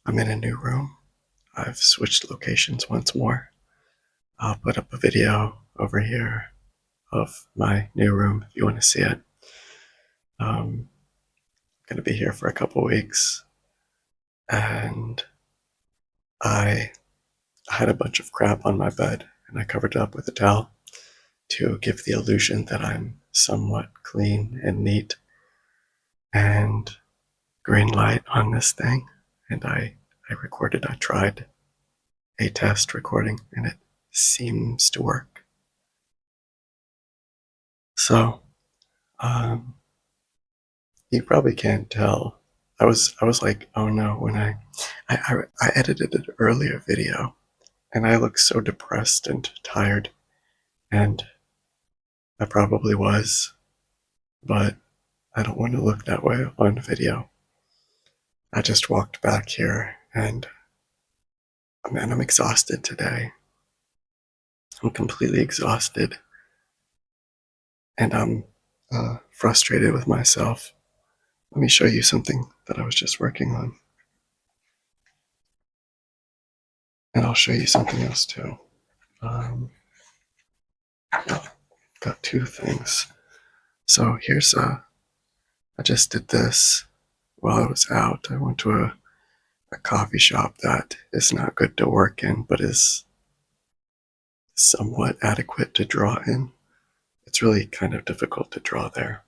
I'm in a new room. I've switched locations once more. I'll put up a video over here of my new room if you want to see it. I'm going to be here for a couple weeks, and I had a bunch of crap on my bed, and I covered it up with a towel to give the illusion that I'm somewhat clean and neat, and green light on this thing. And I tried a test recording, and it seems to work. So, um, you probably can't tell. I was like, oh no, when I edited an earlier video, and I looked so depressed and tired, and I probably was, but I don't want to look that way on video. I just walked back here, and man, I'm exhausted today. I'm completely exhausted, and I'm frustrated with myself. Let me show you something that I was just working on, and I'll show you something else too. Um, got two things. So I just did this while I was out. I went to a coffee shop that is not good to work in, but is somewhat adequate to draw in. It's really kind of difficult to draw there.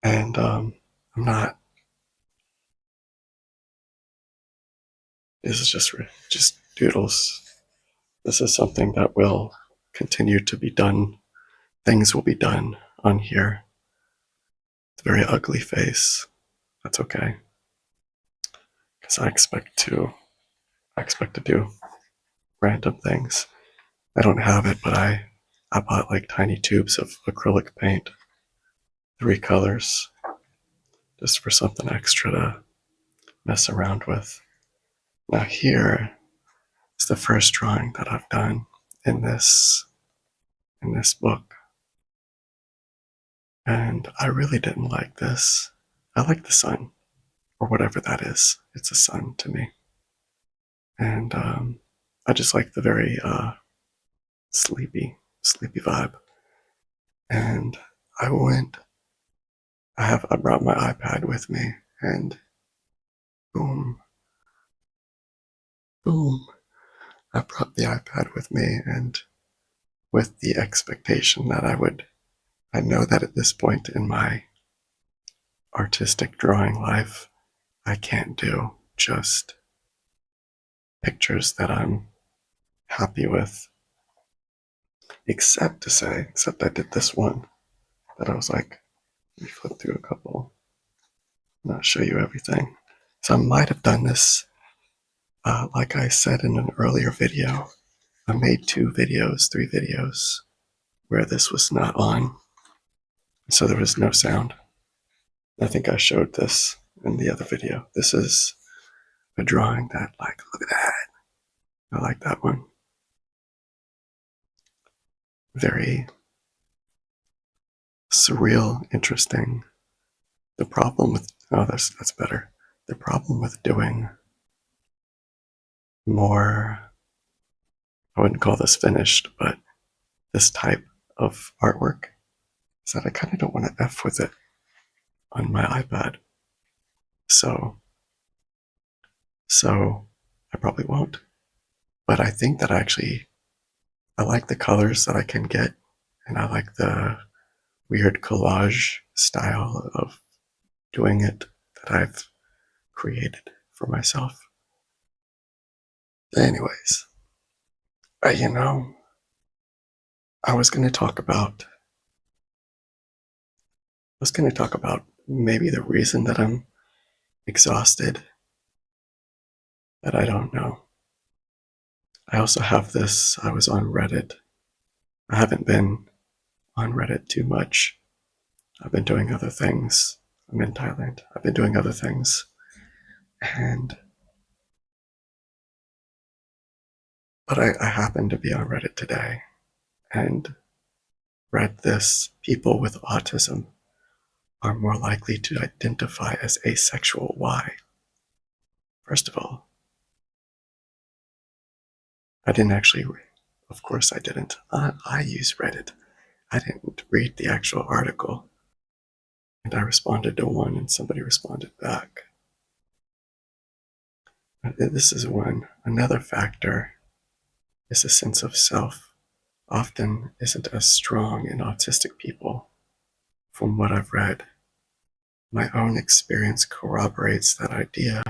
And I'm not, this is just doodles. This is something that will continue to be done. Things will be done on here. It's a very ugly face. That's okay. Because I expect to do random things. I don't have it, but I bought like tiny tubes of acrylic paint, 3 colors, just for something extra to mess around with. Now here is the first drawing that I've done in this book. And I really didn't like this. I like the sun, or whatever that is. It's a sun to me. And I just like the very sleepy vibe. And I went, I brought my iPad with me, and boom, boom, I brought the iPad with me, and with the expectation that I know that at this point in my artistic drawing life, I can't do just pictures that I'm happy with, except I did this one that I was like, let me flip through a couple, not show you everything. So I might have done this, like I said in an earlier video. I made 3 videos where this was not on, so there was no sound. I think I showed this in the other video. This is a drawing that, like, look at that. I like that one. Very surreal, interesting. The problem with, oh, that's better. The problem with doing more, I wouldn't call this finished, but this type of artwork is that I kind of don't want to F with it on my iPad. So I probably won't. But I think that I like the colors that I can get, and I like the weird collage style of doing it that I've created for myself. Anyways, you know, I was going to talk about maybe the reason that I'm exhausted, that I don't know. I also have this, I was on Reddit. I haven't been on Reddit too much. I've been doing other things. I'm in Thailand. I've been doing other things. And, but I happened to be on Reddit today and read this: people with autism are more likely to identify as asexual. Why? First of all, I didn't actually read. Of course I didn't. I use Reddit. I didn't read the actual article. And I responded to one and somebody responded back. This is one. Another factor is a sense of self often isn't as strong in autistic people. From what I've read, my own experience corroborates that idea.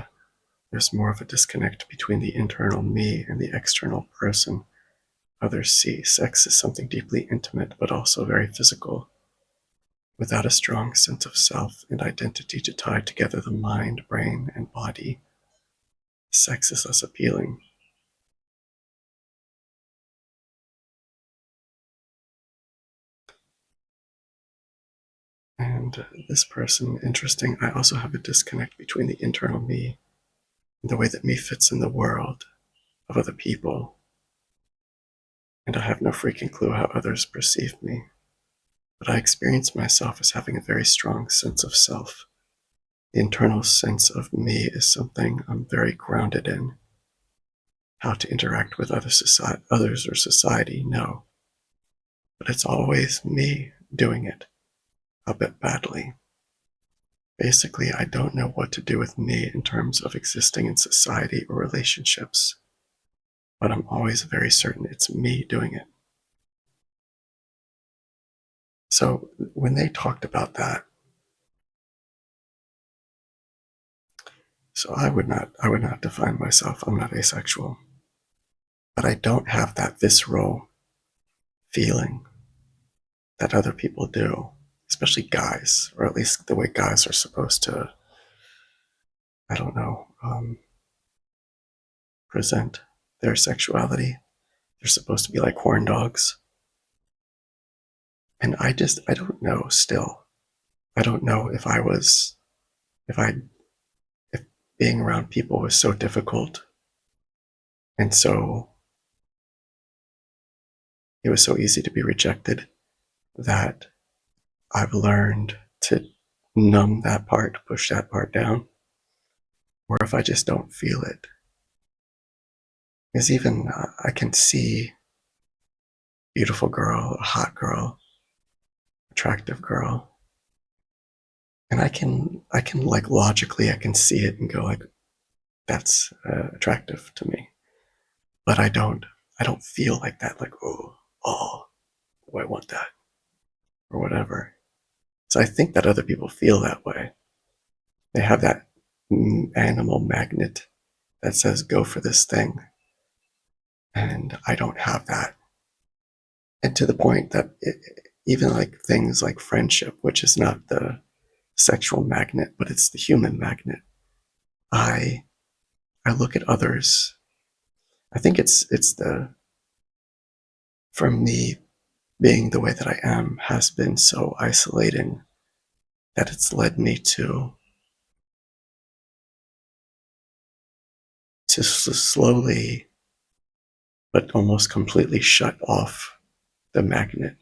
There's more of a disconnect between the internal me and the external person others see. Sex is something deeply intimate, but also very physical. Without a strong sense of self and identity to tie together the mind, brain, and body, sex is less appealing. And this person, interesting, I also have a disconnect between the internal me and the way that me fits in the world of other people. And I have no freaking clue how others perceive me. But I experience myself as having a very strong sense of self. The internal sense of me is something I'm very grounded in. How to interact with others or society, no. But it's always me doing it, a bit badly. Basically, I don't know what to do with me in terms of existing in society or relationships, but I'm always very certain it's me doing it. So when they talked about that, so I would not define myself. I'm not asexual, but I don't have that visceral feeling that other people do, especially guys, or at least the way guys are supposed to, I don't know, present their sexuality. They're supposed to be like horn dogs. And I don't know still. I don't know if if I, if being around people was so difficult and so, it was so easy to be rejected that I've learned to numb that part, push that part down, or if I just don't feel it. Because even I can see beautiful girl, a hot girl, attractive girl, and I can like logically I can see it and go like, that's attractive to me, but I don't feel like that. Like oh, I want that or whatever. So I think that other people feel that way. They have that animal magnet that says go for this thing, and I don't have that. And to the point that even like things like friendship, which is not the sexual magnet, but it's the human magnet. I I look at others. I think it's the for me being the way that I am has been so isolating that it's led me to slowly but almost completely shut off the magnet.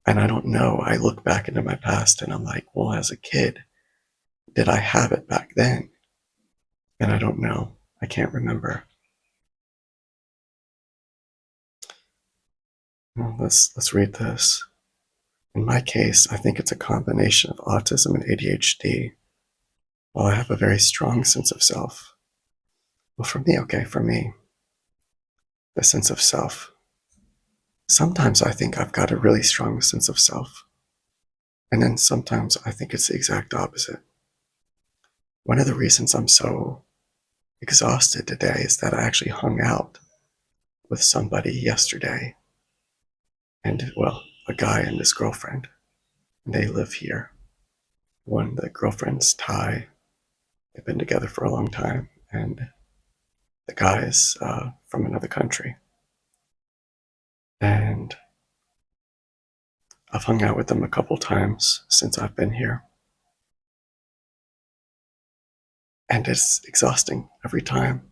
And I don't know. I look back into my past and I'm like, well, as a kid, did I have it back then? And I don't know. I can't remember. Well, let's read this. In my case, I think it's a combination of autism and ADHD. While I have a very strong sense of self. Well, for me, okay, for me, the sense of self. Sometimes I think I've got a really strong sense of self. And then sometimes I think it's the exact opposite. One of the reasons I'm so exhausted today is that I actually hung out with somebody yesterday. And, well, a guy and his girlfriend. And they live here. The girlfriend's Thai. They've been together for a long time. And the guy is from another country. And I've hung out with them a couple times since I've been here. And it's exhausting every time.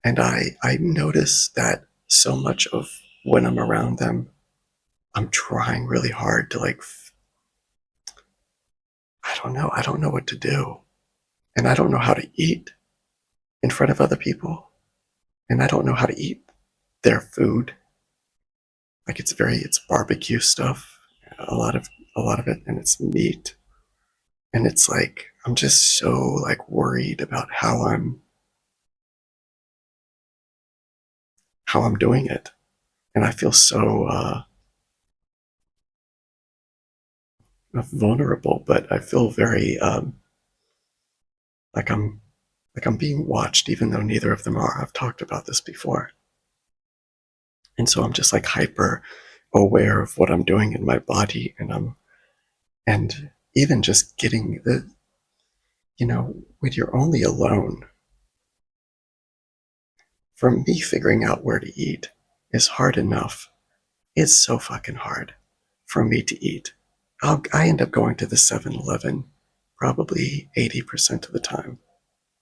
And I notice that so much of when I'm around them, I'm trying really hard to like, I don't know what to do. And I don't know how to eat. in front of other people, and I don't know how to eat their food. Like it's barbecue stuff, a lot of a lot of it, and it's meat, and it's like I'm just so like worried about how I'm doing it, and I feel so not vulnerable, but I feel very like I'm being watched, even though neither of them are. I've talked about this before, and so I'm just like hyper aware of what I'm doing in my body, and even just getting the when you're only alone, for me figuring out where to eat is hard enough. It's so fucking hard for me to eat. I end up going to the 7-Eleven probably 80% of the time,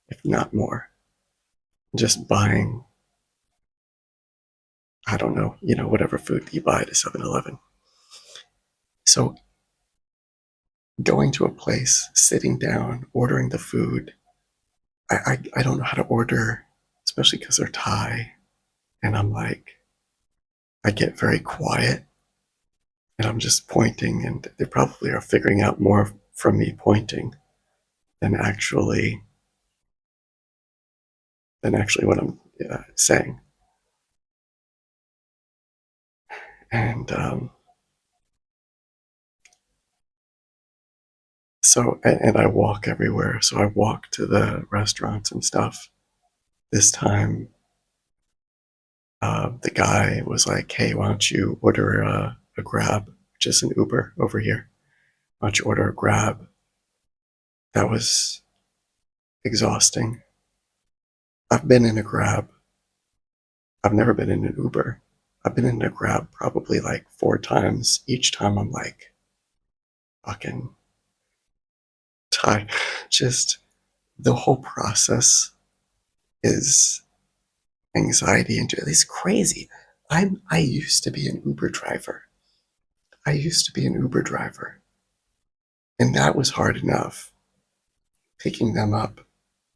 if not more. Just buying, I don't know, whatever food you buy at a 7-Eleven. So going to a place, sitting down, ordering the food, I don't know how to order, especially because they're Thai. And I'm like, I get very quiet and I'm just pointing, and they probably are figuring out more from me pointing than actually what I'm saying. And and I walk everywhere. So I walk to the restaurants and stuff. This time, the guy was like, "Hey, why don't you order a Grab, just an Uber over here? Why don't you order a Grab?" That was exhausting. I've been in a Grab. I've never been in an Uber. I've been in a Grab probably like 4 times. Each time I'm like, fucking tired. Just the whole process is anxiety induced. It's crazy. I used to be an Uber driver. I used to be an Uber driver. And that was hard enough. Picking them up,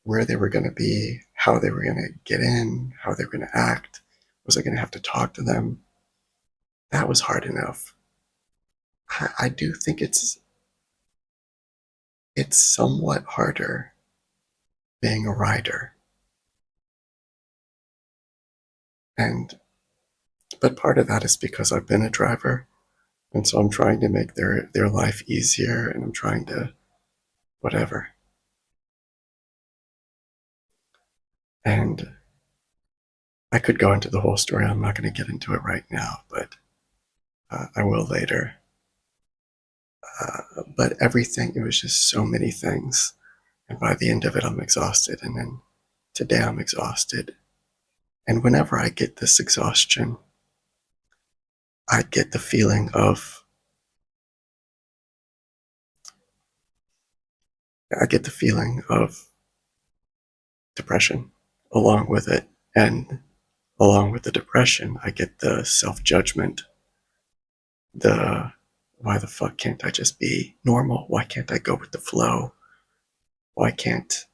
where they were going to be, how they were going to get in, how they were going to act. Was I going to have to talk to them? That was hard enough. I do think it's somewhat harder being a rider. And but part of that is because I've been a driver, and so I'm trying to make their life easier, and I'm trying to whatever. And I could go into the whole story. I'm not going to get into it right now, but I will later. But everything, it was just so many things. And by the end of it, I'm exhausted. And then today, I'm exhausted. And whenever I get this exhaustion, I get the feeling of, I get the feeling of depression along with it. And along with the depression, I get the self judgment, the why the fuck can't I just be normal? Why can't I go with the flow? Why can't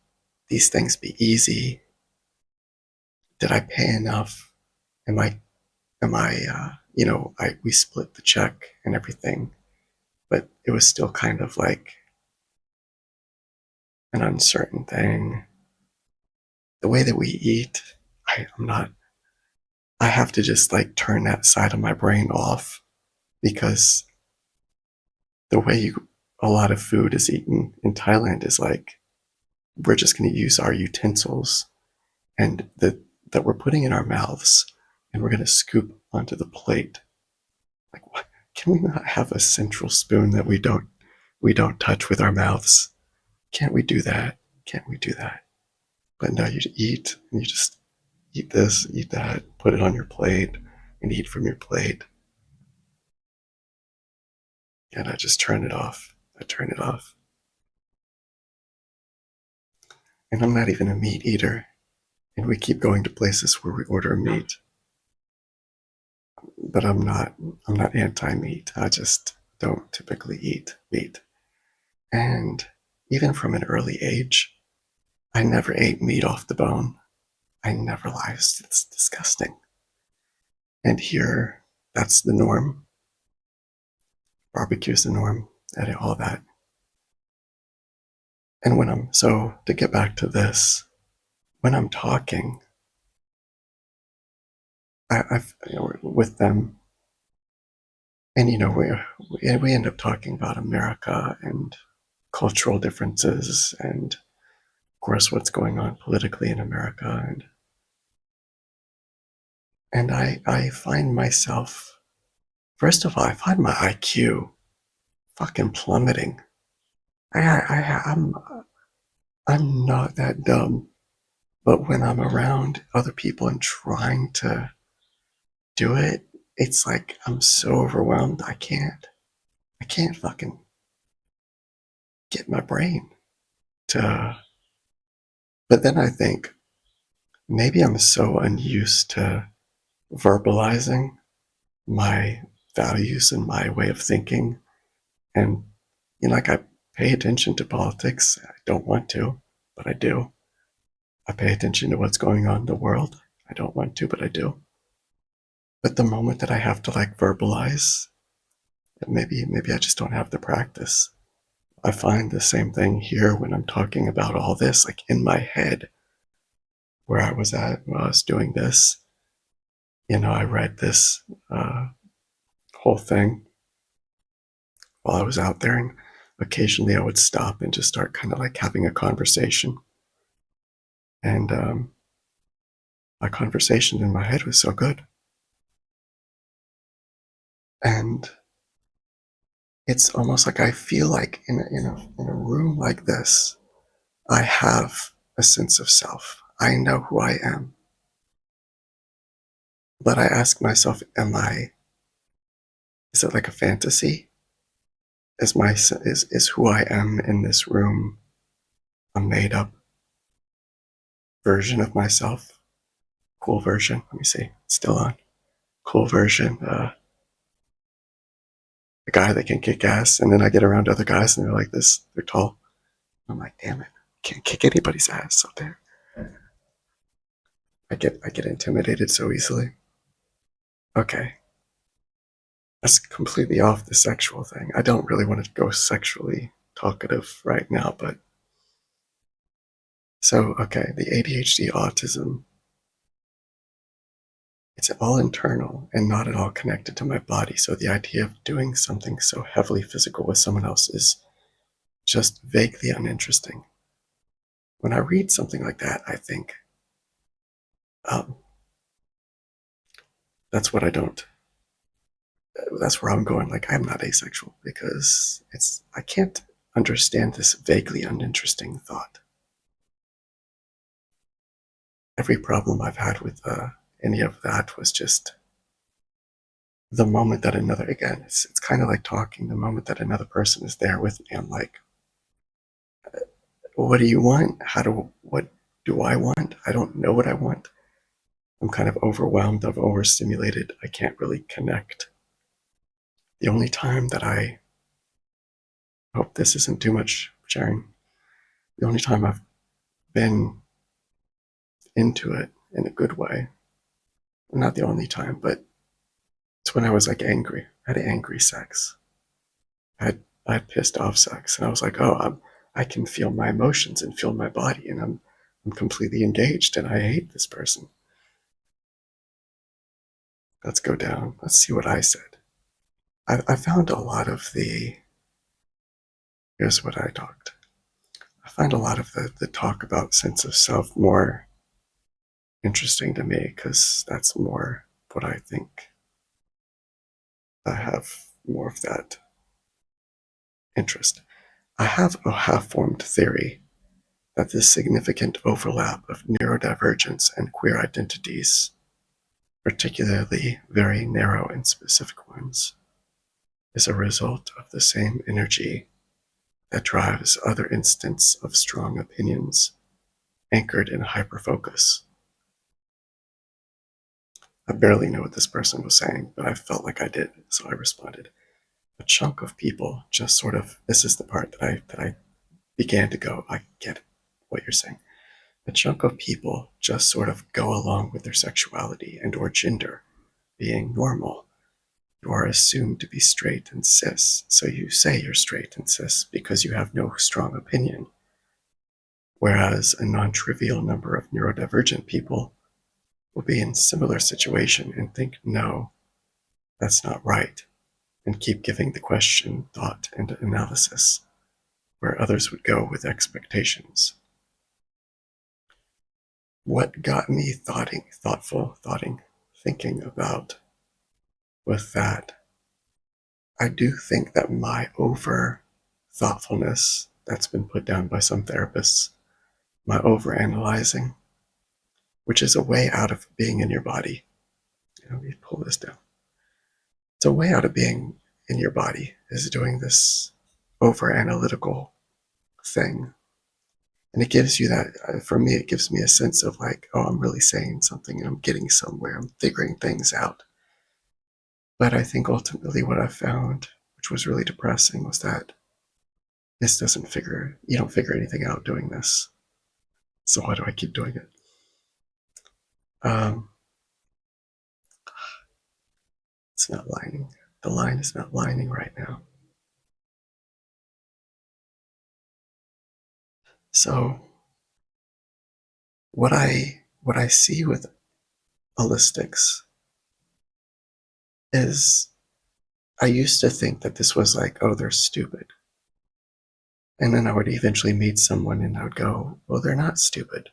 these things be easy? Did I pay enough? Am I we split the check and everything, but it was still kind of like an uncertain thing. The way that we eat, I'm not, I have to just like turn that side of my brain off, because the way a lot of food is eaten in Thailand is like, we're just going to use our utensils and that we're putting in our mouths, and we're going to scoop onto the plate. Like, what? Can we not have a central spoon that we don't touch with our mouths? Can't we do that? Can't we do that? But no, you eat and you just eat this, eat that, put it on your plate, and eat from your plate. And I just turn it off. I turn it off. And I'm not even a meat eater. And we keep going to places where we order meat. But I'm not anti-meat. I just don't typically eat meat. And even from an early age, I never ate meat off the bone. I never lied. It's disgusting. And here, that's the norm. Barbecue's the norm, and all that. And so to get back to this, when I'm talking, I've, with them, and we end up talking about America and cultural differences, and of course what's going on politically in America, and I find myself, first of all, I find my IQ fucking plummeting. I'm not that dumb, but when I'm around other people and trying to do it, it's like I'm so overwhelmed. I can't fucking get my brain to. But then I think maybe I'm so unused to verbalizing my values and my way of thinking. And, like I pay attention to politics. I don't want to, but I do. I pay attention to what's going on in the world. I don't want to, but I do. But the moment that I have to like verbalize, maybe I just don't have the practice. I find the same thing here when I'm talking about all this, like in my head, where I was at when I was doing this. I read this whole thing while I was out there, and occasionally I would stop and just start kind of like having a conversation. And my conversation in my head was so good. And it's almost like I feel like in a room like this, I have a sense of self. I know who I am. But I ask myself, is it like a fantasy? Is who I am in this room a made up version of myself? Cool version. Let me see. It's still on. Cool version. A guy that can kick ass. And then I get around other guys and they're like this. They're tall. I'm like, damn it. Can't kick anybody's ass up there. I get intimidated so easily. Okay. That's completely off the sexual thing. I don't really want to go sexually talkative right now, but so okay, the ADHD autism, it's all internal and not at all connected to my body. So the idea of doing something so heavily physical with someone else is just vaguely uninteresting. When I read something like that, I think, um, that's what I don't. That's where I'm going. Like I'm not asexual because I can't understand this vaguely uninteresting thought. Every problem I've had with any of that was just the moment that again, it's kind of like talking. The moment that another person is there with me, I'm like, what do you want? What do I want? I don't know what I want. I'm kind of overwhelmed. I'm overstimulated. I can't really connect. The only time that I hope this isn't too much sharing, the only time I've been into it in a good way, not the only time, but it's when I was like angry. I had angry sex. I had pissed off sex, and I was like, oh, I can feel my emotions and feel my body, and I'm completely engaged, and I hate this person. Let's go down. Let's see what I said. I found a lot of here's what I talked. I find a lot of the talk about sense of self more interesting to me because that's more what I think. I have more of that interest. I have a half-formed theory that this significant overlap of neurodivergence and queer identities, particularly very narrow and specific ones, is a result of the same energy that drives other instances of strong opinions anchored in hyperfocus. I barely knew what this person was saying, but I felt like I did, so I responded. A chunk of people just sort of, this is the part that I began to go, I get what you're saying. a chunk of people just sort of go along with their sexuality and or gender being normal. You are assumed to be straight and cis, so you say you're straight and cis because you have no strong opinion. Whereas a non-trivial number of neurodivergent people will be in a similar situation and think, no, that's not right, and keep giving the question thought and analysis, where others would go with expectations. What got me thinking about with that, I do think that my over thoughtfulness that's been put down by some therapists, my over analyzing, which is a way out of being in your body. Let me pull this down. It's a way out of being in your body, is doing this over analytical thing. And it gives you that, for me, it gives me a sense of like, oh, I'm really saying something and I'm getting somewhere, I'm figuring things out. But I think ultimately what I found, which was really depressing, was that you don't figure anything out doing this. So why do I keep doing it? Um, it's not lining. The line is not lining right now. So what I see with holistics is I used to think that this was like, oh, they're stupid. And then I would eventually meet someone and I would go, well, they're not stupid.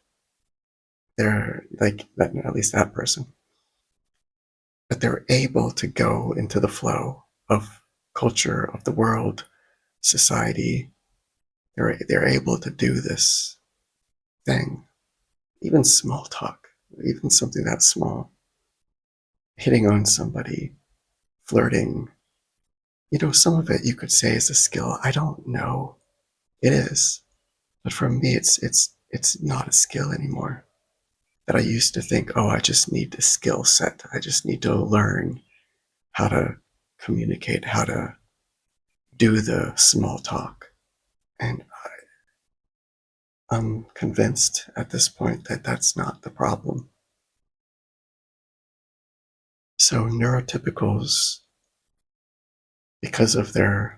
They're like that, at least that person. But they're able to go into the flow of culture, of the world, society. They're able to do this thing, even small talk, even something that small, hitting on somebody, flirting. Some of it you could say is a skill. I don't know. It is. But for me, it's not a skill anymore. That I used to think, oh, I just need a skill set. I just need to learn how to communicate, how to do the small talk. And I'm convinced at this point that that's not the problem. So neurotypicals, because of the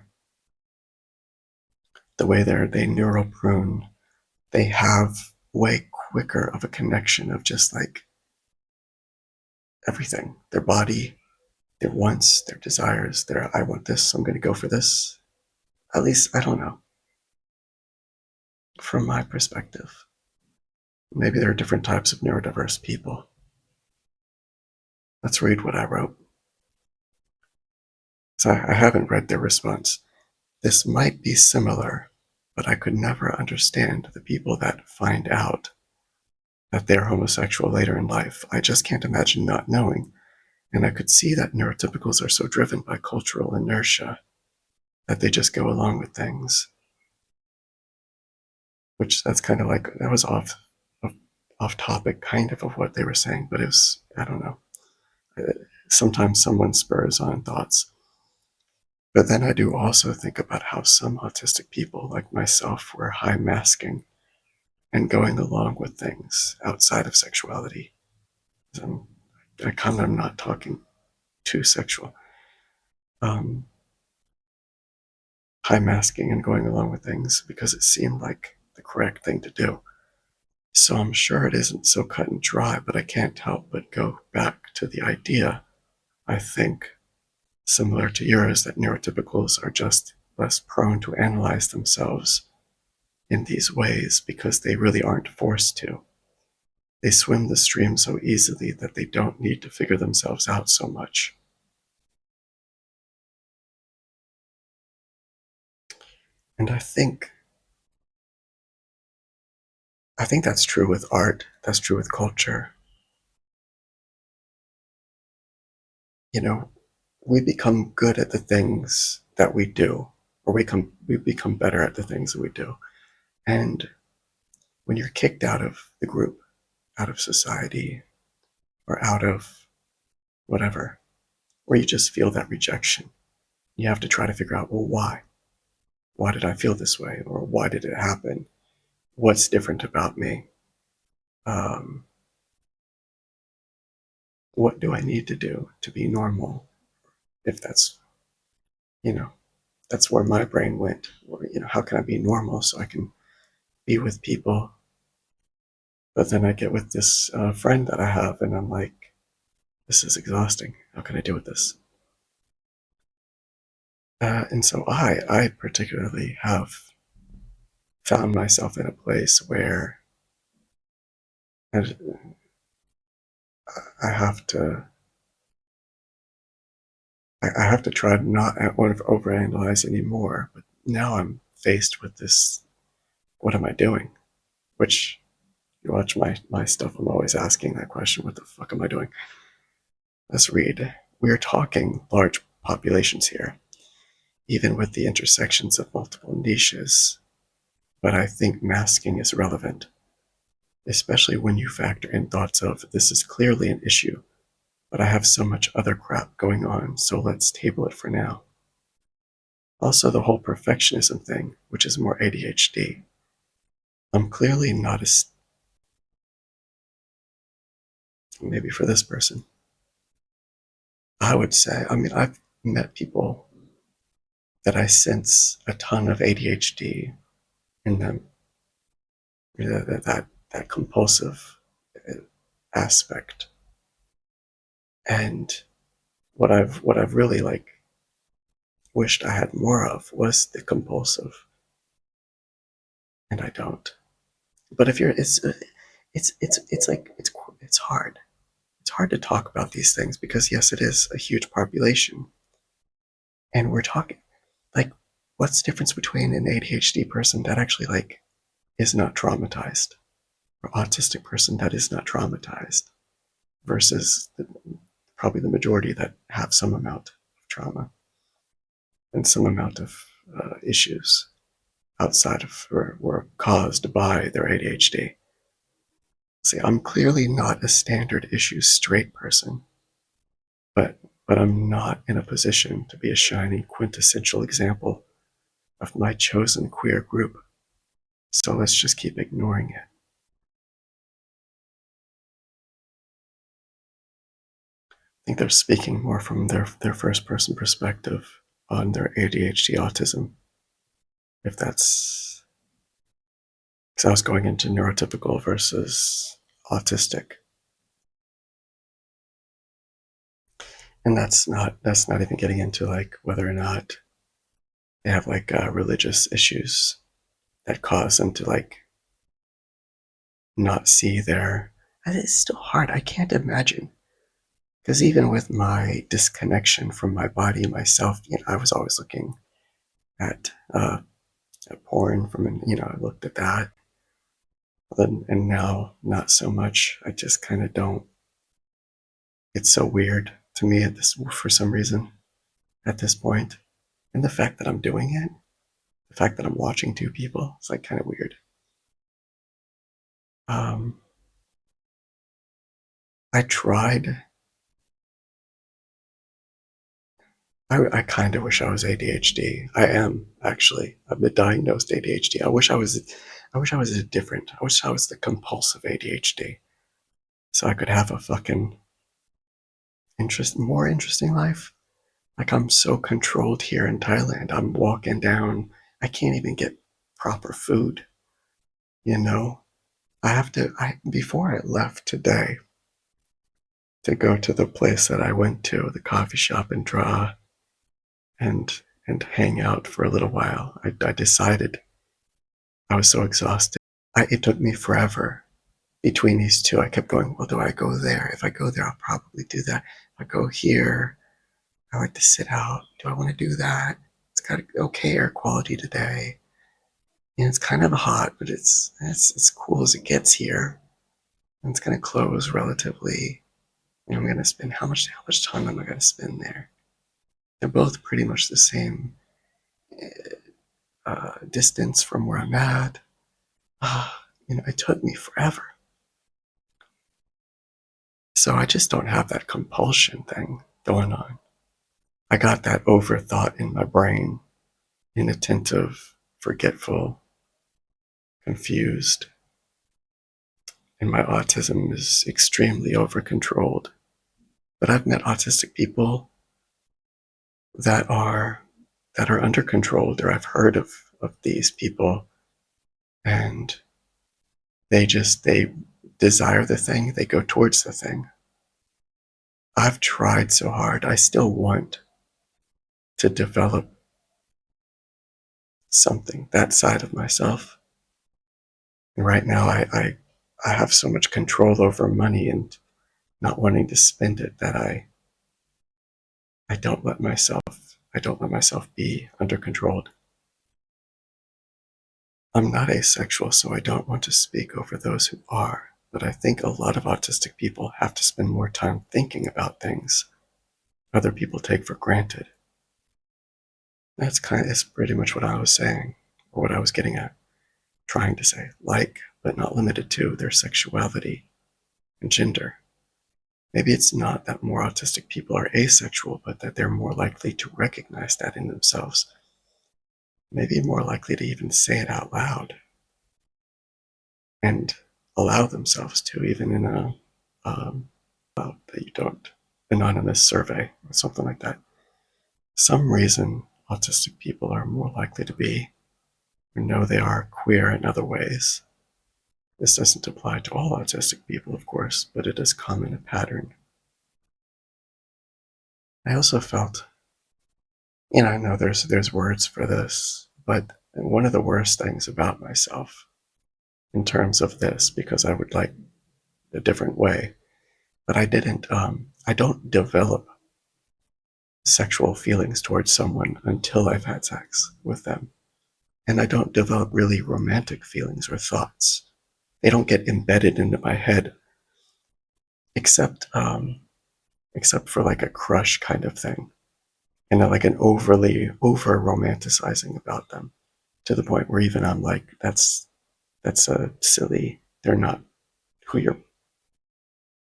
way they neuroprune, they have way quicker of a connection of just like everything, their body, their wants, their desires, their I want this, so I'm going to go for this. At least, I don't know. From my perspective, maybe there are different types of neurodiverse people. Let's read what I wrote. So I haven't read their response. This might be similar, but I could never understand the people that find out that they're homosexual later in life. I just can't imagine not knowing. And I could see that neurotypicals are so driven by cultural inertia that they just go along with things. Which that's kind of like, that was off topic kind of what they were saying, but it was, I don't know. Sometimes someone spurs on thoughts. But then I do also think about how some autistic people like myself were high masking and going along with things outside of sexuality. I kind of am not talking too sexual. Um, High masking and going along with things because it seemed like the correct thing to do. So I'm sure it isn't so cut and dry, but I can't help but go back to the idea, I think, similar to yours, that neurotypicals are just less prone to analyze themselves in these ways because they really aren't forced to. They swim the stream so easily that they don't need to figure themselves out so much. And I think that's true with art, that's true with culture. You know, we become good at the things that we do, or we become better at the things that we do. And when you're kicked out of the group, out of society, or out of whatever, where you just feel that rejection, you have to try to figure out, well, why? Why did I feel this way? Or why did it happen? What's different about me? um, what do I need to do to be normal? If that's, you know, that's where my brain went. Or, how can I be normal so I can be with people? But then I get with this friend that I have, and I'm like, this is exhausting. How can I deal with this? And so I particularly have found myself in a place where I I have to I have to try to not overanalyze anymore. But now I'm faced with this: what am I doing? Which, you watch my stuff, I'm always asking that question: what the fuck am I doing? Let's read. We're talking large populations here, even with the intersections of multiple niches. But I think masking is relevant, especially when you factor in thoughts of this is clearly an issue, but I have so much other crap going on, so let's table it for now. Also, the whole perfectionism thing, which is more ADHD. I'm clearly not a, maybe for this person, I would say, I mean, I've met people that I sense a ton of ADHD in them, that compulsive aspect. And what I've really like wished I had more of was the compulsive, and I don't. But if you're, it's like it's hard. It's hard to talk about these things because yes, it is a huge population, and we're talking like, what's the difference between an ADHD person that actually like is not traumatized, or autistic person that is not traumatized, versus probably the majority that have some amount of trauma and some amount of issues outside of or were caused by their ADHD. See, I'm clearly not a standard issue straight person, but I'm not in a position to be a shiny quintessential example of my chosen queer group. So let's just keep ignoring it. I think they're speaking more from their first person perspective on their ADHD autism. If that's, because I was going into neurotypical versus autistic. And that's not even getting into like whether or not they have like religious issues that cause them to like not see their. And it's still hard. I can't imagine, because even with my disconnection from my body and myself, I was always looking at porn from, I looked at that, and now not so much. I just kind of don't. It's so weird to me at this for some reason at this point, and the fact that I'm doing it, the fact that I'm watching two people, it's like kind of weird. Um, I tried. I kind of wish I was ADHD. I am actually. I've been diagnosed ADHD. I wish I was. I wish I was different. I wish I was the compulsive ADHD, so I could have a fucking more interesting life. Like, I'm so controlled here in Thailand. I'm walking down. I can't even get proper food. You know. I have to. I before I left today to go to the place that I went to, the coffee shop, and draw and hang out for a little while. I decided I was so exhausted. It took me forever between these two. I kept going, well, do I go there? If I go there, I'll probably do that. If I go here, I like to sit out. Do I want to do that? It's got okay air quality today. And it's kind of hot, but it's as cool as it gets here. And it's going to close relatively. And I'm going to spend how much time am I going to spend there? They're both pretty much the same distance from where I'm at. It took me forever. So I just don't have that compulsion thing going on. I got that overthought in my brain, inattentive, forgetful, confused. and my autism is extremely over controlled. But I've met autistic people that are under controlled, or I've heard of these people, and they desire the thing, they go towards the thing. I've tried so hard. I still want to develop something, that side of myself. And right now I have so much control over money and not wanting to spend it that I don't let myself be under controlled. I'm not asexual, so I don't want to speak over those who are, but I think a lot of autistic people have to spend more time thinking about things other people take for granted. That's pretty much what I was saying, or what I was getting at, trying to say, like, but not limited to, their sexuality and gender. Maybe it's not that more autistic people are asexual, but that they're more likely to recognize that in themselves. Maybe more likely to even say it out loud and allow themselves to, even in a that you don't, anonymous survey or something like that. Some reason autistic people are more likely to be, or know they are, queer in other ways. This doesn't apply to all autistic people, of course, but it is common, a pattern. I also felt, I know there's words for this, but one of the worst things about myself in terms of this, because I would like a different way, but I don't develop sexual feelings towards someone until I've had sex with them. And I don't develop really romantic feelings or thoughts. They don't get embedded into my head, except for like a crush kind of thing, and like an overly over romanticizing about them, to the point where even I'm like, that's a silly. They're not who you're.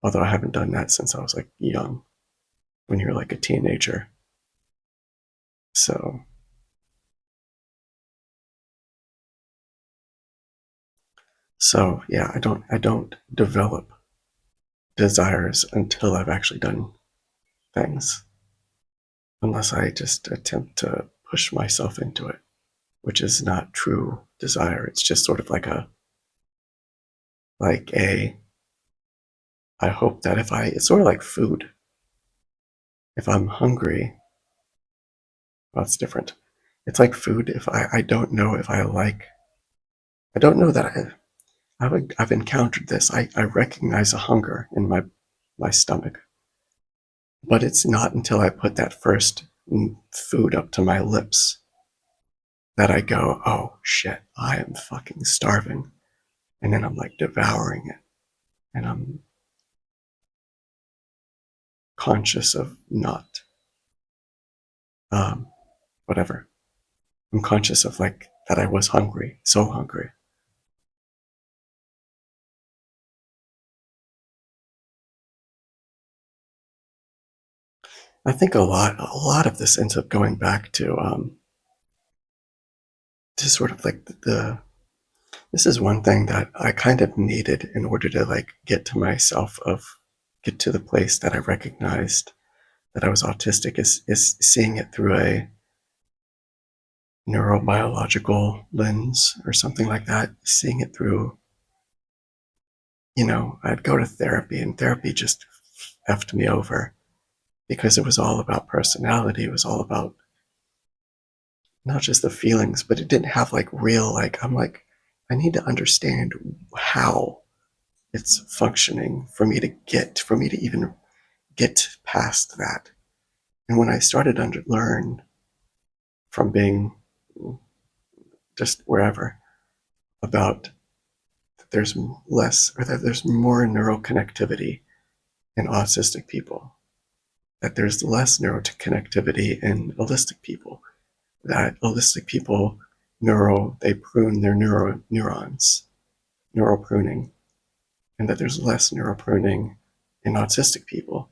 Although I haven't done that since I was like young, when you're like a teenager. So yeah, I don't develop desires until I've actually done things, unless I just attempt to push myself into it, which is not true desire. It's just sort of like a I hope that it's sort of like food. If I'm hungry, well, it's different. It's like food. If I don't know if I like, I don't know that I've encountered this. I recognize a hunger in my stomach, but it's not until I put that first food up to my lips that I go, oh shit, I am fucking starving. And then I'm like devouring it. And I'm conscious of not, um, whatever. I'm conscious of like that I was hungry, so hungry. I think a lot of this ends up going back to sort of like this is one thing that I kind of needed in order to like get to the place that I recognized that I was autistic, is seeing it through a neurobiological lens or something like that, seeing it through, I'd go to therapy, and therapy just effed me over, because it was all about personality. It was all about not just the feelings, but it didn't have like real, like, I'm like, I need to understand how it's functioning for me to even get past that. And when I started to learn from being just wherever about that there's less, or that there's more neuroconnectivity in autistic people, that there's less neuroconnectivity in allistic people, that allistic people they prune their neurons, neural pruning, and that there's less neural pruning in autistic people.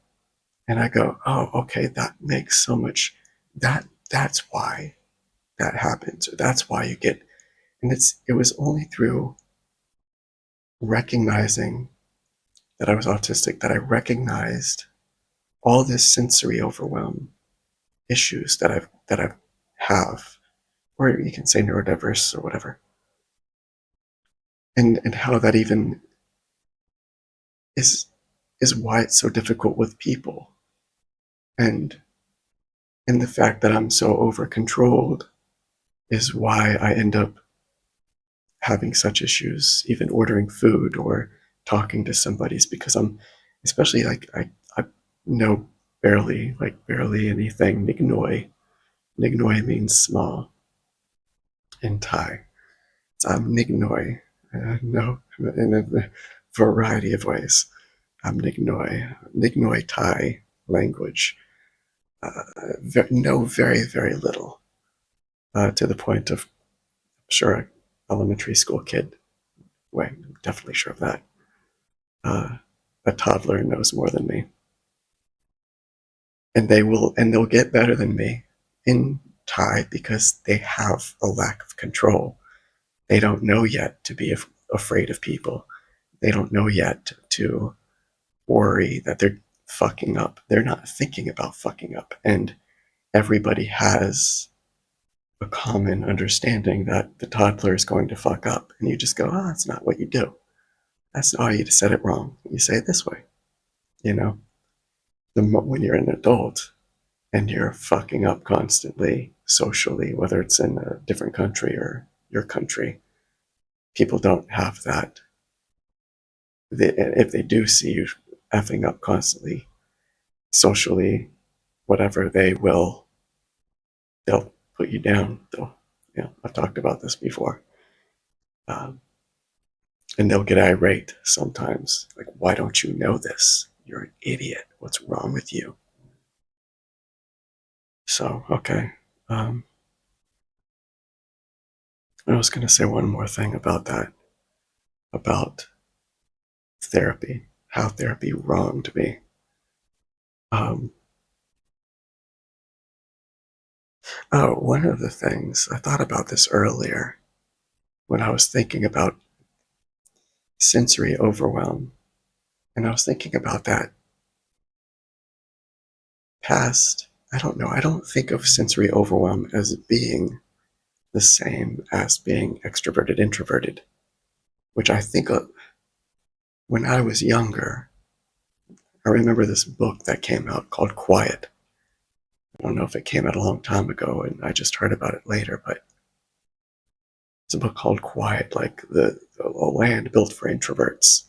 And I go, oh, okay, that makes so much, that's why that happens, or that's why you get, and it was only through recognizing that I was autistic, that I recognized all this sensory overwhelm issues that I have, or you can say neurodiverse or whatever, and how that even is is why it's so difficult with people, and the fact that I'm so over controlled is why I end up having such issues, even ordering food or talking to somebody, is because I'm, especially like I know barely anything Nignoi. Nignoi means small in Thai. So I'm Nignoi. No, in a variety of ways. I'm Nignoi. Nignoi Thai language. Know very, very little, to the point of, sure, an elementary school kid. Wait, I'm definitely sure of that. Uh, a toddler knows more than me, and they'll get better than me in Thai because they have a lack of control. They don't know yet to be afraid of people. They don't know yet to worry that they're fucking up. They're not thinking about fucking up, and everybody has a common understanding that the toddler is going to fuck up, and you just go, "Oh, that's not what you do. That's not how you said it wrong. You say it this way." You know, when you're an adult and you're fucking up constantly socially, whether it's in a different country or your country, people don't have that. If they do see you effing up constantly socially, whatever, they'll put you down. I've talked about this before. Um, and they'll get irate sometimes. Like, why don't you know this? You're an idiot. What's wrong with you? So, okay. Um, I was going to say one more thing about that, about therapy, how therapy wronged me. Um, One of the things, I thought about this earlier when I was thinking about sensory overwhelm, and I was thinking about that past. I don't know. I don't think of sensory overwhelm as being the same as being extroverted, introverted, which I think of when I was younger. I remember this book that came out called Quiet. I don't know if it came out a long time ago and I just heard about it later, but it's a book called Quiet, like the land built for introverts.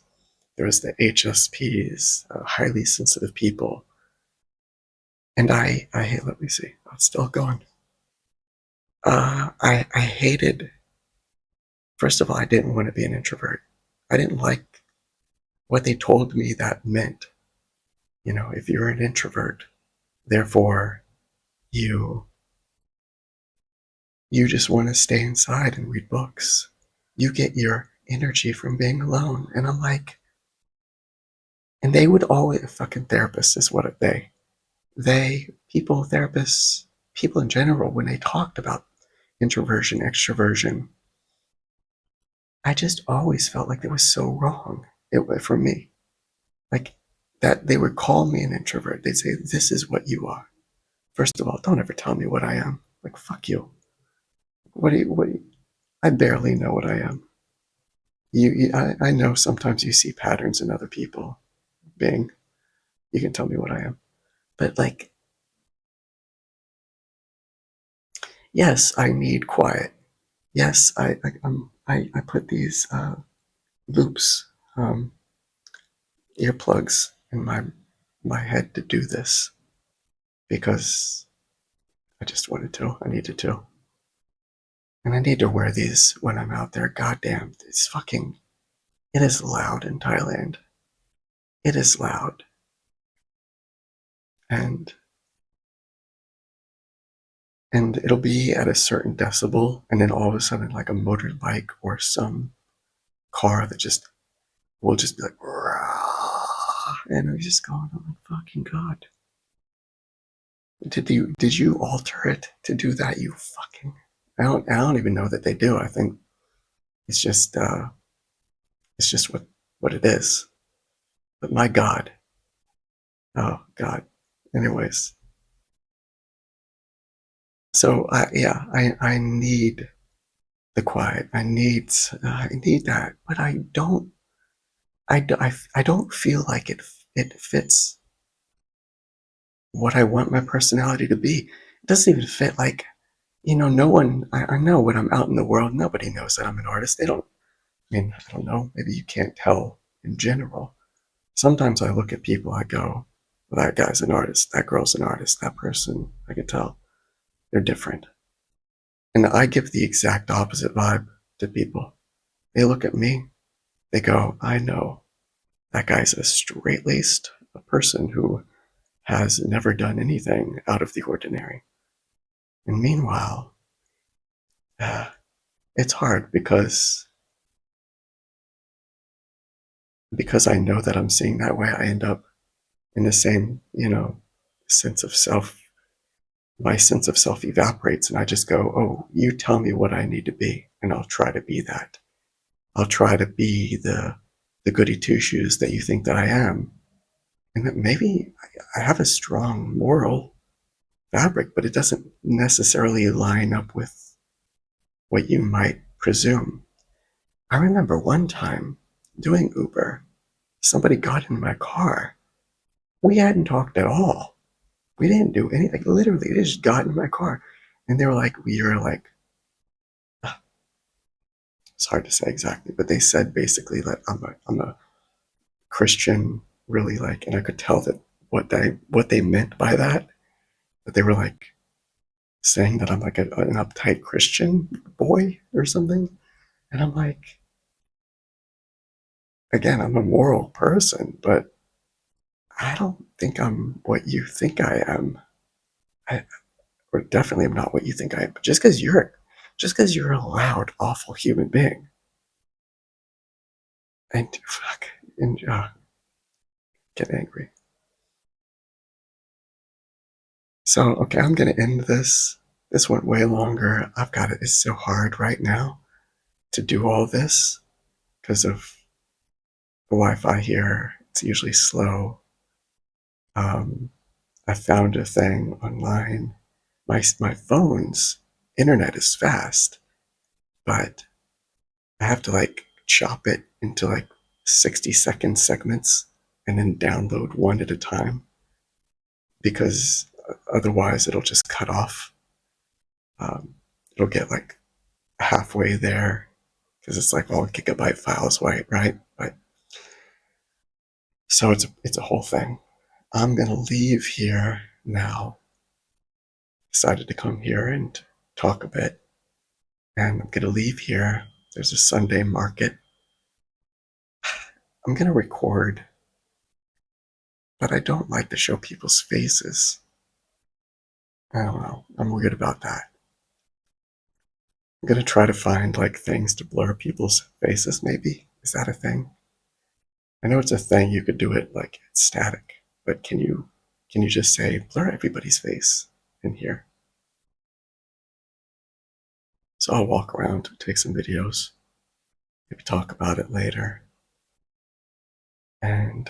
There was the HSPs, highly sensitive people. And let me see, it's still going. I hated, first of all, I didn't want to be an introvert. I didn't like what they told me that meant. You know, if you're an introvert, therefore you you just want to stay inside and read books. You get your energy from being alone. And I'm like, and they would always, fucking therapists is what therapists, people in general, when they talked about introversion, extroversion, I just always felt like it was so wrong. For me, like that they would call me an introvert. They'd say, "This is what you are." First of all, don't ever tell me what I am. Like, fuck you. I barely know what I am. I know sometimes you see patterns in other people being, you can tell me what I am. But like, yes, I need quiet. Yes, I put these loops, earplugs in my head to do this because I just wanted to. I needed to. And I need to wear these when I'm out there. Goddamn, it is loud in Thailand. It is loud. And it'll be at a certain decibel, and then all of a sudden, like a motorbike or some car that just will just be like, "Rah," and I'm just going, "Oh my fucking god! Did you alter it to do that? You fucking." I don't even know that they do. I think it's just It's just what it is. But my God, oh God. Anyways, so I need the quiet. I need that, but I don't feel like it fits what I want my personality to be. It doesn't even fit. Like, no one. I know when I'm out in the world, nobody knows that I'm an artist. They don't. I mean, I don't know. Maybe you can't tell in general. Sometimes I look at people, I go, well, that guy's an artist, that girl's an artist, that person, I can tell they're different. And I give the exact opposite vibe to people. They look at me, they go, I know that guy's a straight laced person who has never done anything out of the ordinary. And meanwhile, it's hard because I know that I'm seeing that way, I end up in the same, sense of self. My sense of self evaporates and I just go, oh, you tell me what I need to be, and I'll try to be that. I'll try to be the goody two shoes that you think that I am. And that maybe I have a strong moral fabric, but it doesn't necessarily line up with what you might presume. I remember one time doing Uber, somebody got in my car. We hadn't talked at all. We didn't do anything. Literally, they just got in my car. And they were like, you're like, it's hard to say exactly, but they said basically that I'm a Christian, really, like, and I could tell that what they meant by that, that they were like saying that I'm like an uptight Christian boy or something. And I'm like, again, I'm a moral person, but I don't think I'm what you think I am. I, or definitely am not what you think I am. But just because you're a loud, awful human being, and fuck, and get angry. So, okay, I'm gonna end this. This went way longer. I've got it. It's so hard right now to do all this because of the Wi-Fi here. It's usually slow. Um, I found a thing online. My phone's internet is fast, but I have to like chop it into like 60-second segments and then download one at a time because otherwise it'll just cut off. It'll get like halfway there because it's like all gigabyte files, right? But so it's a whole thing. I'm gonna leave here now. Decided to come here and talk a bit, and I'm gonna leave here. There's a Sunday market. I'm gonna record, but I don't like to show people's faces. I don't know. I'm weird about that. I'm gonna try to find like things to blur people's faces. Maybe is that a thing? I know it's a thing. You could do it like it's static, but can you just say blur everybody's face in here? So I'll walk around, take some videos, maybe talk about it later. And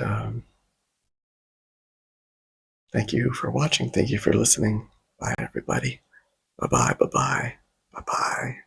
thank you for watching. Thank you for listening. Bye, everybody. Bye bye. Bye bye. Bye bye.